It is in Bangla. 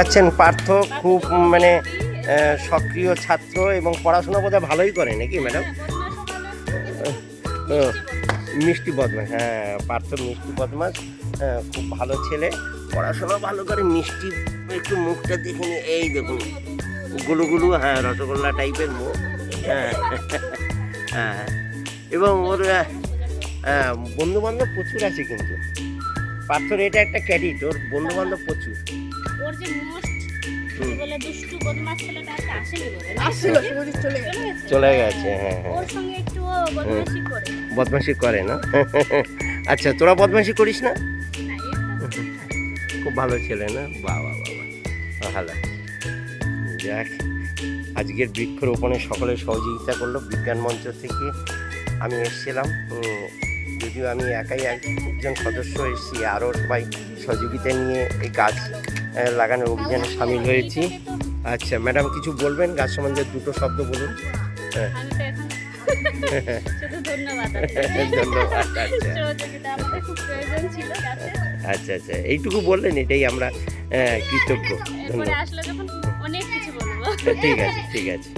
আছেন পার্থ খুব মানে সক্রিয় ছাত্র এবং পড়াশোনা বোধহয় ভালোই করে নাকি ম্যাডাম? মিষ্টি বদমাস, হ্যাঁ পার্থ মিষ্টি বদমাস, খুব ভালো ছেলে, পড়াশোনা ভালো করে, মিষ্টি একটু মুখটা দেখে নি, এই দেখুন গুলুগুলু, হ্যাঁ রসগোল্লা টাইপের মুখ, হ্যাঁ হ্যাঁ এবং ওর বন্ধু বান্ধব প্রচুর আছে কিন্তু পার্থর, এটা একটা ক্যাডিট, ওর বন্ধু বান্ধব প্রচুর। ওর যে মোস্ট বলে দুষ্টু বদমাশ ছেলেটা একটা আসেনি বলে আসছিল চলে গেছে, হ্যাঁ হ্যাঁ ওর সঙ্গে একটু ও বদমাশি করে। বদমাশি করে না? আচ্ছা তোরা বদমাশি করিস না? না, খুব ভালো ছেলে না? বাবা বাবা ভালো। যাক, আজকের বৃক্ষরোপণে সকলে সহযোগিতা করলো, বিজ্ঞান মঞ্চ থেকে আমি এসেছিলাম, যদিও আমি একাই একজন সদস্য এসেছি, আরও সবাই সহযোগিতা নিয়ে এই গাছ লাগানোর অভিযানে সামিল হয়েছি। আচ্ছা ম্যাডাম কিছু বলবেন গাছ সম্বন্ধে, দুটো শব্দ বলুন। হ্যাঁ আমি তো এখন শুধু ধন্যবাদ। ধন্যবাদ। আচ্ছা সহযোগিতা আমাদের খুব প্রয়োজন ছিল গাছে। আচ্ছা আচ্ছা এইটুকু বললেন, এটাই আমরা কৃতজ্ঞ। এরপরে ধন্যবাদ। আসলে যখন অনেক কিছু বলবো। ঠিক আছে ঠিক আছে।